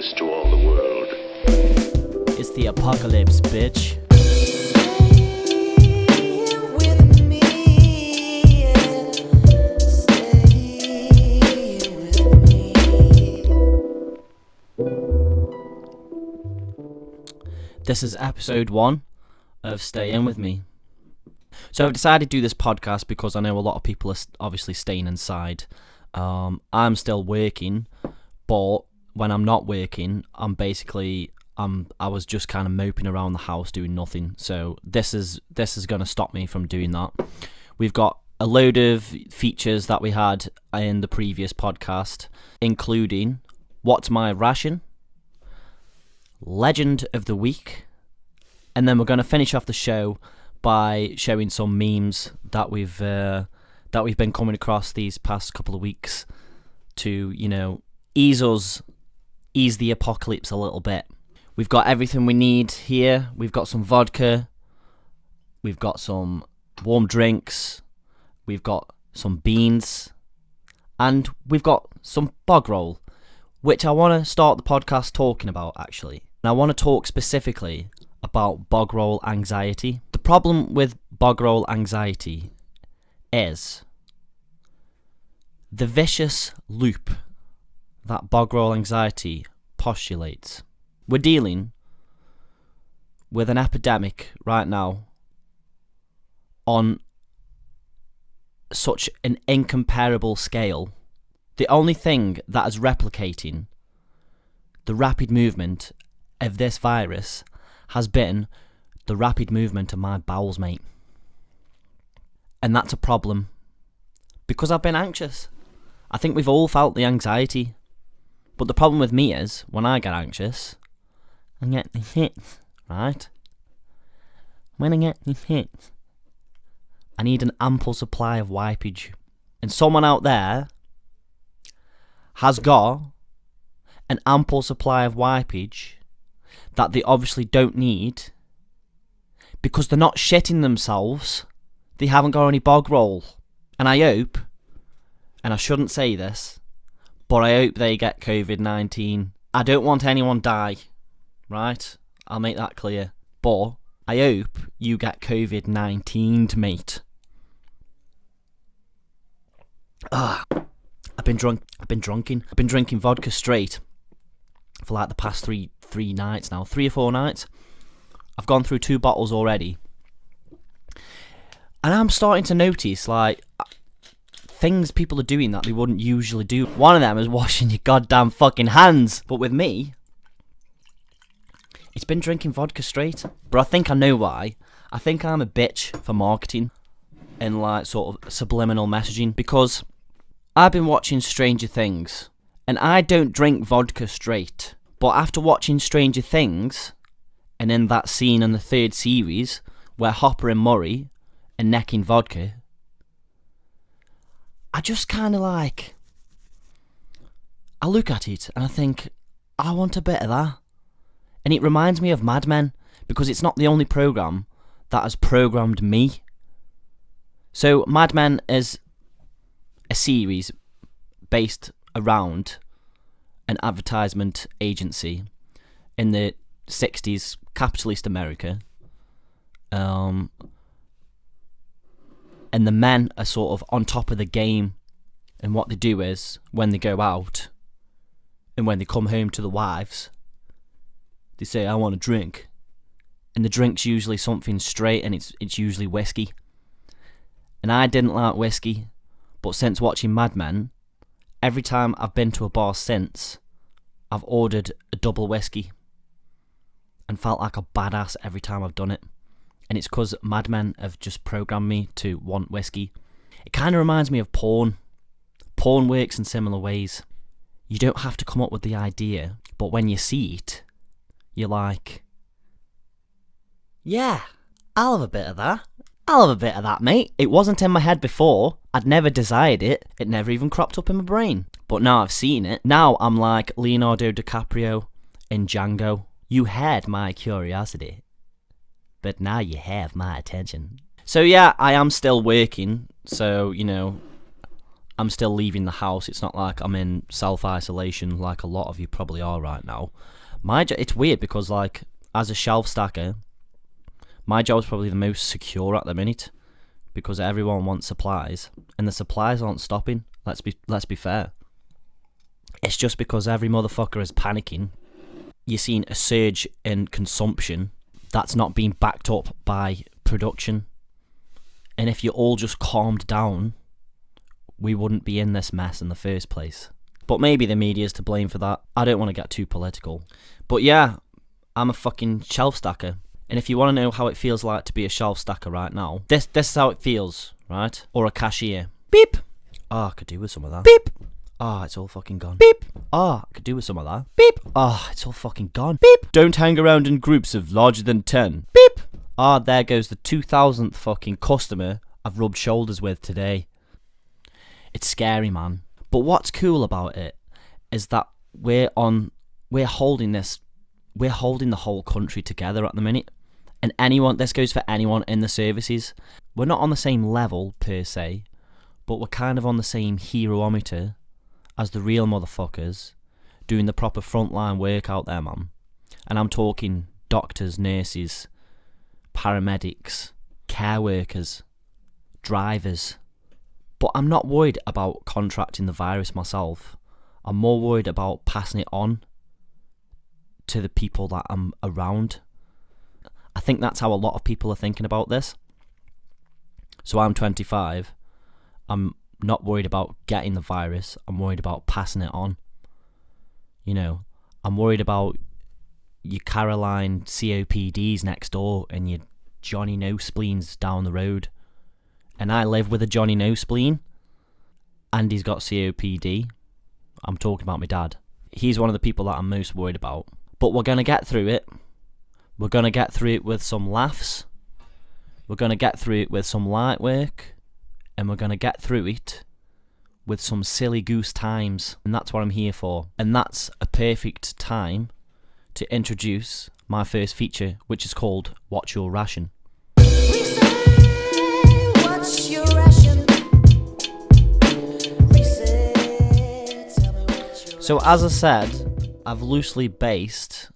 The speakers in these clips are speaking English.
this to all the world. It's the apocalypse, bitch. This is episode 1 of Stay In With Me. So I've decided to do this podcast because I know a lot of people are obviously staying inside. I'm still working, but when I'm not working, I was just kind of moping around the house doing nothing. So this is going to stop me from doing that. We've got a load of features that we had in the previous podcast, including What's My Ration, Legend of the Week, and then we're going to finish off the show by showing some memes that we've been coming across these past couple of weeks to, ease the apocalypse a little bit. We've got everything we need here. We've got some vodka, we've got some warm drinks, we've got some beans, and we've got some bog roll, which I want to start the podcast talking about, actually. And I want to talk specifically about bog roll anxiety. The problem with bog roll anxiety is the vicious loop that bog roll anxiety postulates. We're dealing with an epidemic right now on such an incomparable scale. The only thing that is replicating the rapid movement of this virus has been the rapid movement of my bowels, mate. And that's a problem, because I've been anxious. I think we've all felt the anxiety. But the problem with me is, when I get anxious, I get the hits, right? When I get the hits, I need an ample supply of wipeage. And someone out there has got an ample supply of wipeage that they obviously don't need because they're not shitting themselves. They haven't got any bog roll. And I hope, and I shouldn't say this, but I hope they get COVID-19. I don't want anyone die, right? I'll make that clear. But I hope you get COVID-19, mate. I've been drinking vodka straight for like the past three nights now, 3 or 4 nights. I've gone through 2 bottles already, and I'm starting to notice like things people are doing that they wouldn't usually do. One of them is washing your goddamn fucking hands. But with me, it's been drinking vodka straight. But I think I know why. I think I'm a bitch for marketing and like sort of subliminal messaging, because I've been watching Stranger Things, and I don't drink vodka straight. But after watching Stranger Things, and in that scene in the 3rd series where Hopper and Murray are necking vodka, I just kind of like, I look at it and I think, I want a bit of that. And it reminds me of Mad Men, because it's not the only programme that has programmed me. So Mad Men is a series based around an advertisement agency in the 60s, capitalist America. And the men are sort of on top of the game, and what they do is, when they go out and when they come home to the wives, they say, I want a drink. And the drink's usually something straight, and it's usually whiskey. And I didn't like whiskey, but since watching Mad Men, every time I've been to a bar since, I've ordered a double whiskey and felt like a badass every time I've done it. And it's because Mad Men have just programmed me to want whiskey. It kind of reminds me of porn. Porn works in similar ways. You don't have to come up with the idea, but when you see it, you're like, yeah, I'll have a bit of that. I'll have a bit of that, mate. It wasn't in my head before. I'd never desired it. It never even cropped up in my brain. But now I've seen it. Now I'm like Leonardo DiCaprio in Django. You had my curiosity, but now you have my attention. So yeah, I am still working. So, I'm still leaving the house. It's not like I'm in self-isolation like a lot of you probably are right now. It's weird because, like, as a shelf stacker, my job's probably the most secure at the minute because everyone wants supplies, and the supplies aren't stopping. Let's be fair. It's just because every motherfucker is panicking. You're seeing a surge in consumption that's not being backed up by production. And if you all just calmed down, we wouldn't be in this mess in the first place. But maybe the media's to blame for that. I don't want to get too political. But yeah, I'm a fucking shelf stacker. And if you want to know how it feels like to be a shelf stacker right now, this is how it feels, right? Or a cashier. Beep. Oh, I could do with some of that. Beep. Oh, it's all fucking gone. Beep. Oh, I could do with some of that. Beep. Oh, it's all fucking gone. Beep. Don't hang around in groups of larger than 10. Beep. Ah, there goes the 2000th fucking customer I've rubbed shoulders with today. It's scary, man. But what's cool about it is that we're holding the whole country together at the minute. And this goes for anyone in the services. We're not on the same level per se, but we're kind of on the same herometer as the real motherfuckers doing the proper frontline work out there, man. And I'm talking doctors, nurses, paramedics, care workers, drivers. But I'm not worried about contracting the virus myself. I'm more worried about passing it on to the people that I'm around. I think that's how a lot of people are thinking about this. So I'm 25. I'm not worried about getting the virus. I'm worried about passing it on. You know, I'm worried about your Caroline COPDs next door and your Johnny No Spleens down the road. And I live with a Johnny No Spleen, and he's got COPD. I'm talking about my dad. He's one of the people that I'm most worried about. But we're going to get through it. We're going to get through it with some laughs. We're going to get through it with some light work. And we're going to get through it with some silly goose times. And that's what I'm here for. And that's a perfect time to introduce my first feature, which is called What's Your Ration? So as I said, I've loosely based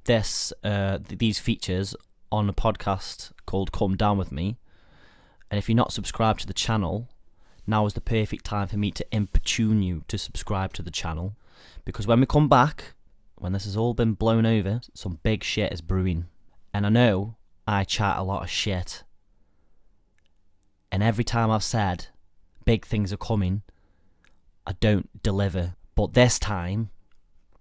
these features on a podcast called Come Down With Me. And if you're not subscribed to the channel, now is the perfect time for me to importune you to subscribe to the channel. Because when we come back, when this has all been blown over, some big shit is brewing. And I know I chat a lot of shit. And every time I've said big things are coming, I don't deliver. But this time,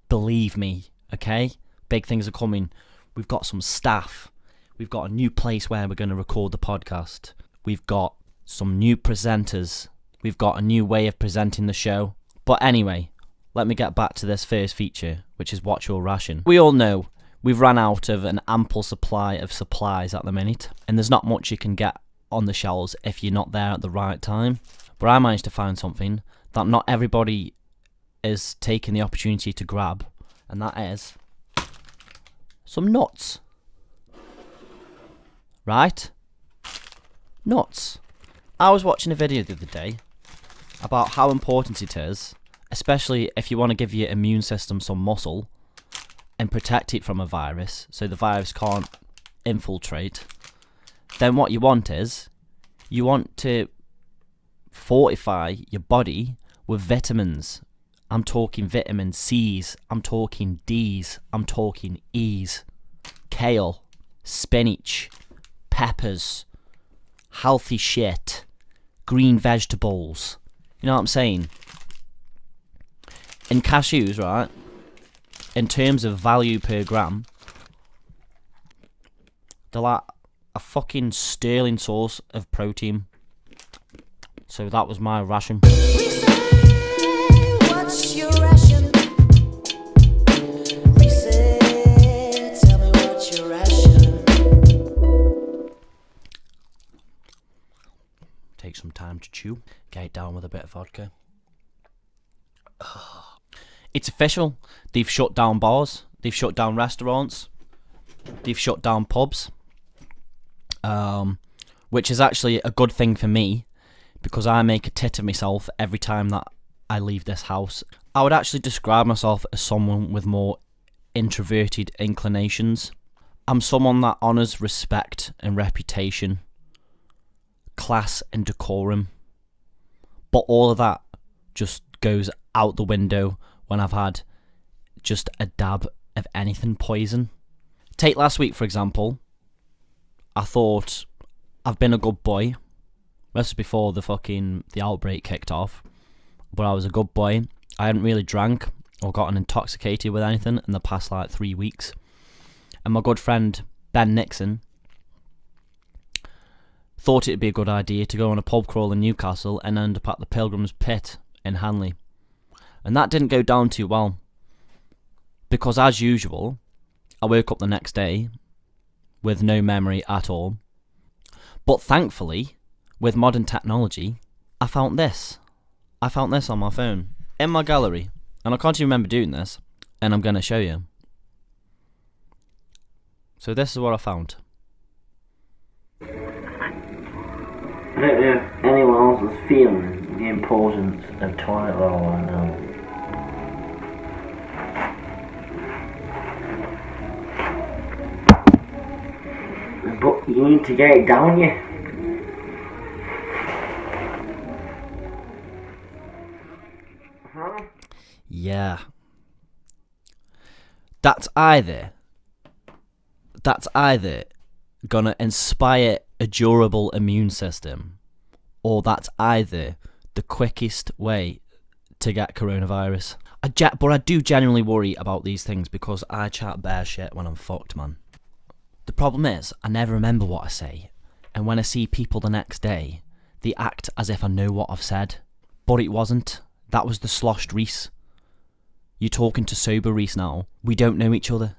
believe me, okay? Big things are coming. We've got some staff. We've got a new place where we're going to record the podcast. We've got some new presenters. We've got a new way of presenting the show. But anyway, let me get back to this first feature, which is What's Your Ration? We all know we've run out of an ample supply of supplies at the minute, and there's not much you can get on the shelves if you're not there at the right time. But I managed to find something that not everybody is taking the opportunity to grab, and that is some nuts. Right? Nuts. I was watching a video the other day about how important it is, especially if you want to give your immune system some muscle and protect it from a virus so the virus can't infiltrate. Then what you want is, you want to fortify your body with vitamins. I'm talking vitamin C's, I'm talking D's, I'm talking E's, kale, spinach, peppers, healthy shit, green vegetables. You know what I'm saying? In cashews, right, in terms of value per gram, they're like a fucking sterling source of protein. So that was my ration. What's your ration? We say, tell me what's your ration. Take some time to chew. Get it down with a bit of vodka. It's official. They've shut down bars. They've shut down restaurants. They've shut down pubs. Which is actually a good thing for me, because I make a tit of myself every time that I leave this house. I would actually describe myself as someone with more introverted inclinations. I'm someone that honours respect and reputation, class and decorum, but all of that just goes out the window when I've had just a dab of anything poison. Take last week, for example. I thought I've been a good boy. This was before the outbreak kicked off, but I was a good boy. I hadn't really drank or gotten intoxicated with anything in the past 3 weeks. And my good friend Ben Nixon thought it'd be a good idea to go on a pub crawl in Newcastle and end up at the Pilgrim's Pit in Hanley. And that didn't go down too well, because as usual, I woke up the next day with no memory at all. But thankfully, with modern technology, I found this. I found this on my phone, in my gallery, and I can't even remember doing this, and I'm going to show you. So this is what I found. I don't know if anyone else is feeling the importance of toilet roll right now. But you need to get it down you. Yeah. That's either gonna inspire a durable immune system, or that's either the quickest way to get coronavirus. But I do genuinely worry about these things because I chat bare shit when I'm fucked, man. The problem is, I never remember what I say, and when I see people the next day, they act as if I know what I've said. But it wasn't. That was the sloshed Reese. You're talking to sober Reese now. We don't know each other.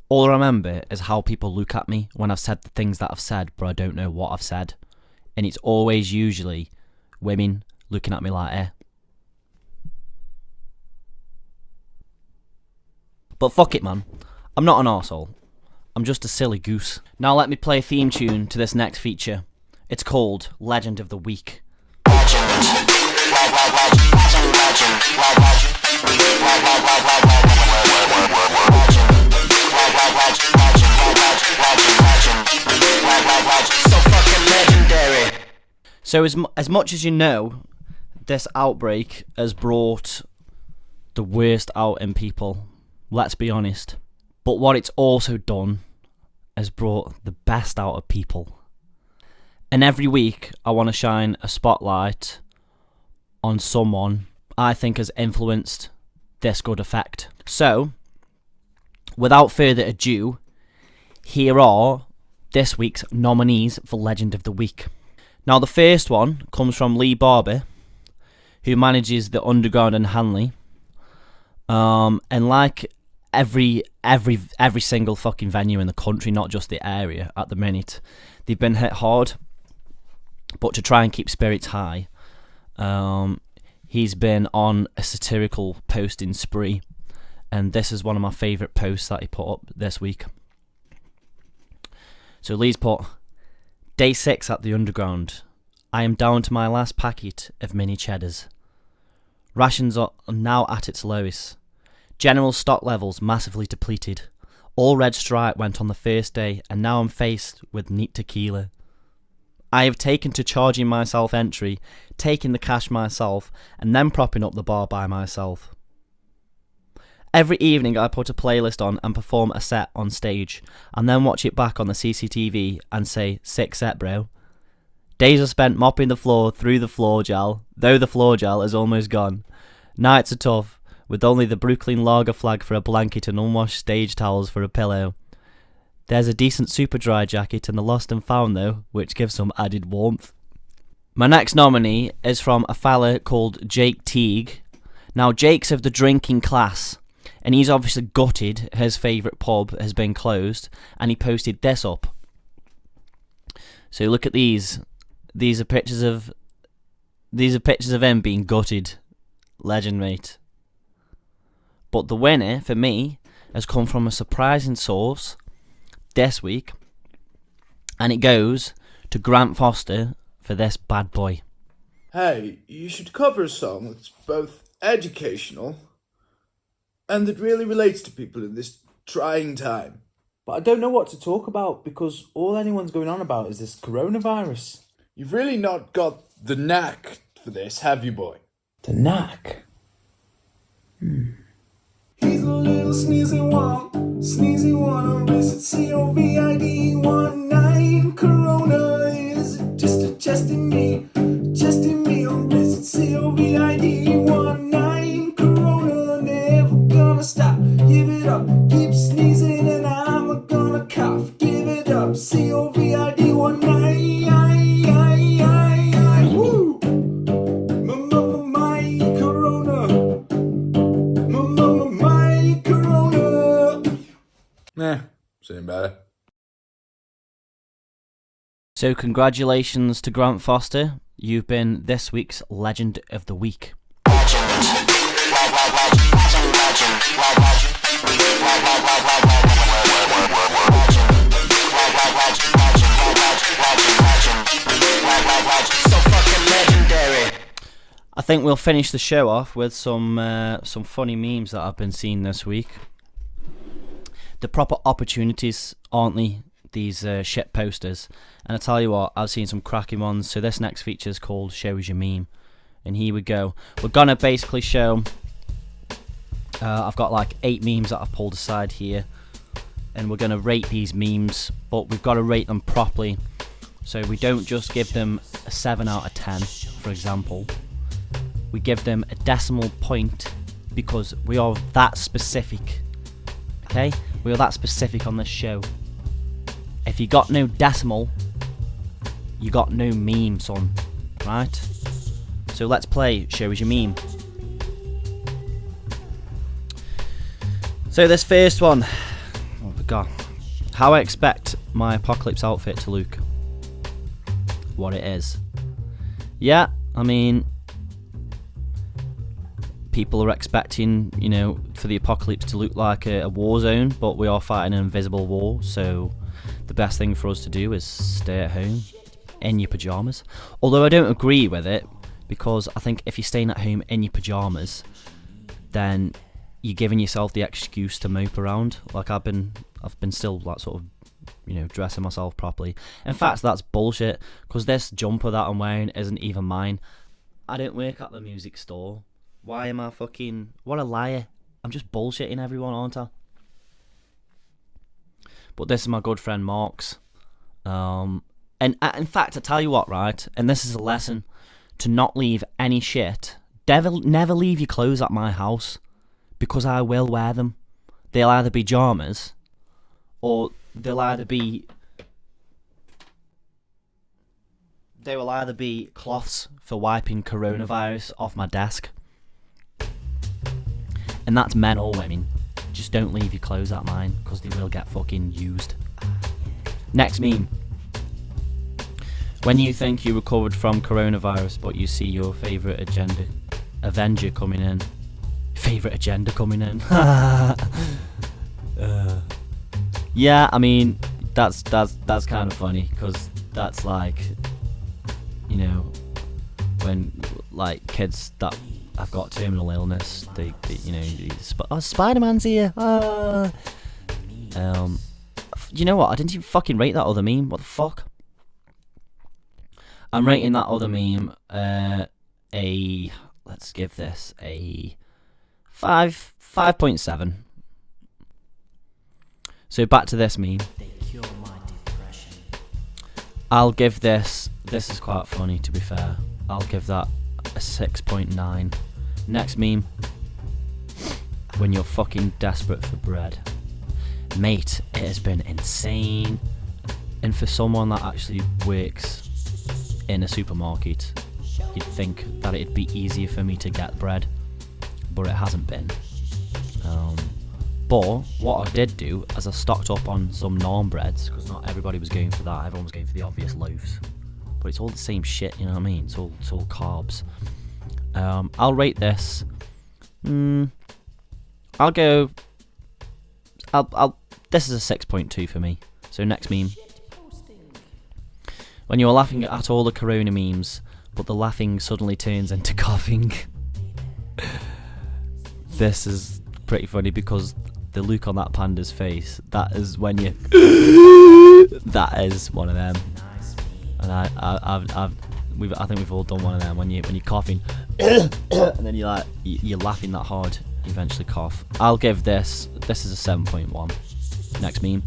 All I remember is how people look at me when I've said the things that I've said, but I don't know what I've said. And it's always usually women looking at me like, eh. But fuck it, man. I'm not an arsehole. I'm just a silly goose. Now let me play a theme tune to this next feature. It's called Legend of the Week. So as much as you know, this outbreak has brought the worst out in people, let's be honest. But what it's also done has brought the best out of people. And every week I want to shine a spotlight on someone I think has influenced this good effect. So, without further ado, here are this week's nominees for Legend of the Week. Now, the first one comes from Lee Barber, who manages the Underground in Hanley. And like every single fucking venue in the country, not just the area at the minute, they've been hit hard. But to try and keep spirits high, he's been on a satirical posting spree, and this is one of my favourite posts that he put up this week. So Lee's put, Day 6 at the Underground. I am down to my last packet of mini cheddars. Rations are now at its lowest. General stock levels massively depleted. All Red Stripe went on the first day, and now I'm faced with neat tequila. I have taken to charging myself entry, taking the cash myself, and then propping up the bar by myself. Every evening I put a playlist on and perform a set on stage, and then watch it back on the CCTV and say, sick set bro. Days are spent mopping the floor through the floor gel, though the floor gel is almost gone. Nights are tough, with only the Brooklyn Lager flag for a blanket and unwashed stage towels for a pillow. There's a decent super dry jacket in the Lost and Found though, which gives some added warmth. My next nominee is from a fella called Jake Teague. Now Jake's of the drinking class, and he's obviously gutted his favourite pub has been closed, and he posted this up. So look at these. These are pictures of him being gutted. Legend, mate. But the winner for me has come from a surprising source this week, and it goes to Grant Foster for this bad boy. Hey, you should cover a song that's both educational and that really relates to people in this trying time. But I don't know what to talk about because all anyone's going on about is this coronavirus. You've really not got the knack for this, have you, boy? The knack? He's a little sneezy one, visit COVID-19. Corona is just a testing me, on visit COVID-19. Corona never gonna stop, give it up, keep sneezing and I'm gonna cough, give it up, COVID-19. Woo! My corona. My corona. Same better. So congratulations to Grant Foster. You've been this week's Legend of the Week. I think we'll finish the show off with some funny memes that I've been seeing this week. The proper opportunities, aren't they? These shit posters. And I tell you what, I've seen some cracking ones. So this next feature is called Show Us Your Meme. And here we go. We're gonna basically show... I've got like 8 memes that I've pulled aside here. And we're gonna rate these memes. But we've got to rate them properly. So we don't just give them a 7 out of 10, for example. We give them a decimal point because we are that specific. Okay? We are that specific on this show. If you got no decimal, you got no meme, son. Right? So let's play Show Us Your Meme. So this first one. Oh my god. How I expect my apocalypse outfit to look. What it is. Yeah, I mean, people are expecting, you know, for the apocalypse to look like a war zone, but we are fighting an invisible war, so the best thing for us to do is stay at home in your pyjamas. Although I don't agree with it, because I think if you're staying at home in your pyjamas, then you're giving yourself the excuse to mope around. Like I've been still like sort of, you know, dressing myself properly. In fact, that's bullshit, because this jumper that I'm wearing isn't even mine. I didn't work at the music store. Why am I fucking... What a liar. I'm just bullshitting everyone, aren't I? But this is my good friend Mark's. And in fact, I tell you what, right? And this is a lesson to not leave any shit. Never leave your clothes at my house, because I will wear them. They'll either be pyjamas, or they will either be cloths for wiping coronavirus off my desk. And that's men or women. Just don't leave your clothes at mine, because they will get fucking used. Next meme. When you think you recovered from coronavirus, but you see your favourite Avenger coming in. Favourite agenda coming in. Yeah, I mean, that's kind of funny, because that's like, you know, when like kids that have got terminal illness, they you know, Spider-Man's here. You know what? I didn't even fucking rate that other meme. What the fuck? I'm rating that other meme let's give this a 5.7. So back to this meme. I'll give this is quite funny, to be fair. I'll give that a 6.9. Next meme. When you're fucking desperate for bread. Mate, it has been insane. And for someone that actually works in a supermarket, you'd think that it'd be easier for me to get bread, but it hasn't been. But what I did do is I stocked up on some naan breads, because not everybody was going for that. Everyone was going for the obvious loaves, but it's all the same shit, you know what I mean? It's all carbs. I'll rate this. I'll go. This is a 6.2 for me. So next meme. When you were laughing at all the corona memes, but the laughing suddenly turns into coughing. This is pretty funny because the look on that panda's face, that is when you that is one of them. And I think we've all done one of them when you're coughing and then you're laughing that hard, you eventually cough. I'll give this is a 7.1. Next meme.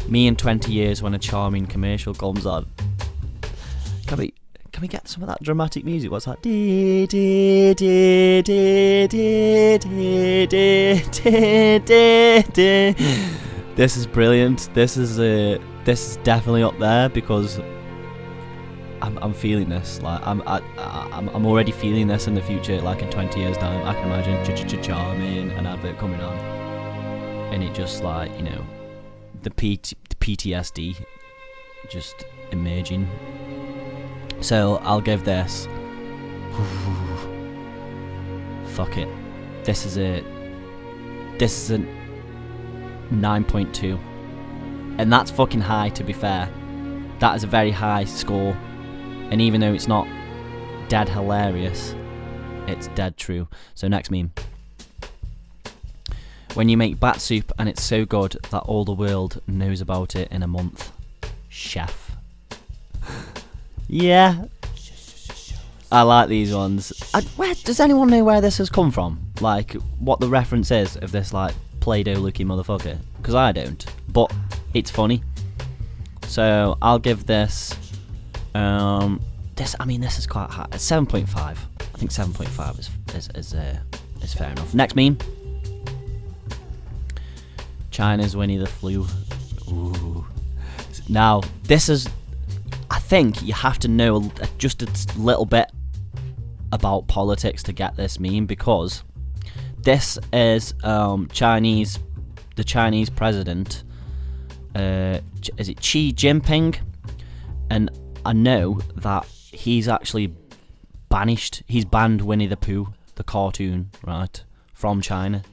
Me in 20 years when a charming commercial comes on. Can we get some of that dramatic music? What's that? This is brilliant. This is definitely up there because I'm feeling this. Like I'm already feeling this in the future. Like in 20 years time, I can imagine charming an advert coming on, and it just like, you know, the PTSD just emerging. So I'll give this. Fuck it. This is a 9.2, and that's fucking high. To be fair, that is a very high score. And even though it's not dead hilarious, it's dead true. So next meme. When you make bat soup and it's so good that all the world knows about it in a month. Chef. Yeah. I like these ones. Where does anyone know where this has come from? Like, what the reference is of this, like, Play-Doh looking motherfucker? Because I don't. But it's funny. So I'll give this. This is quite high. 7.5. I think 7.5 is fair enough. Next meme. China's Winnie the Flu. Ooh. Now, this is. I think you have to know just a little bit about politics to get this meme, because this is the Chinese president. Is it Xi Jinping? And I know that he's actually banned Winnie the Pooh, the cartoon, right, from China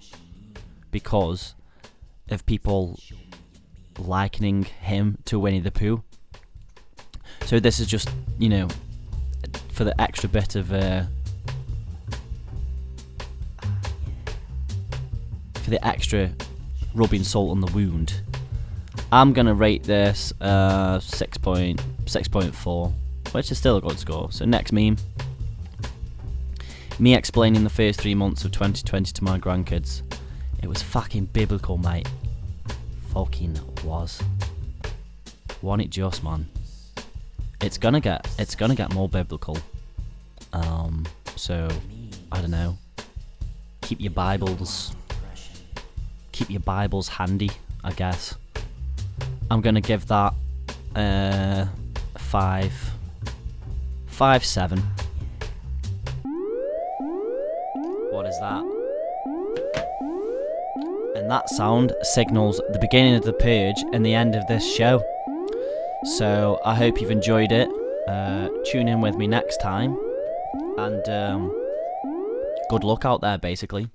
because of people likening him to Winnie the Pooh. So this is just, you know, for the extra bit of for the extra rubbing salt on the wound. I'm gonna rate this 6.4, which is still a good score. So next meme. Me explaining the first 3 months of 2020 to my grandkids. It was fucking biblical, mate. Fucking was. Wasn't it just, man? It's gonna get more biblical. So I don't know. Keep your Bibles handy, I guess. I'm gonna give that 5.7. What is that? And that sound signals the beginning of the purge and the end of this show. So I hope you've enjoyed it. Tune in with me next time, and good luck out there, basically.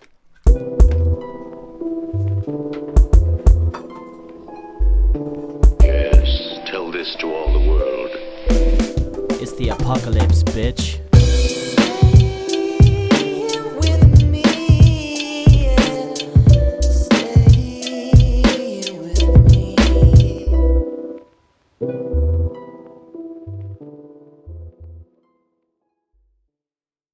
Yes, tell this to all the world. It's the apocalypse, bitch.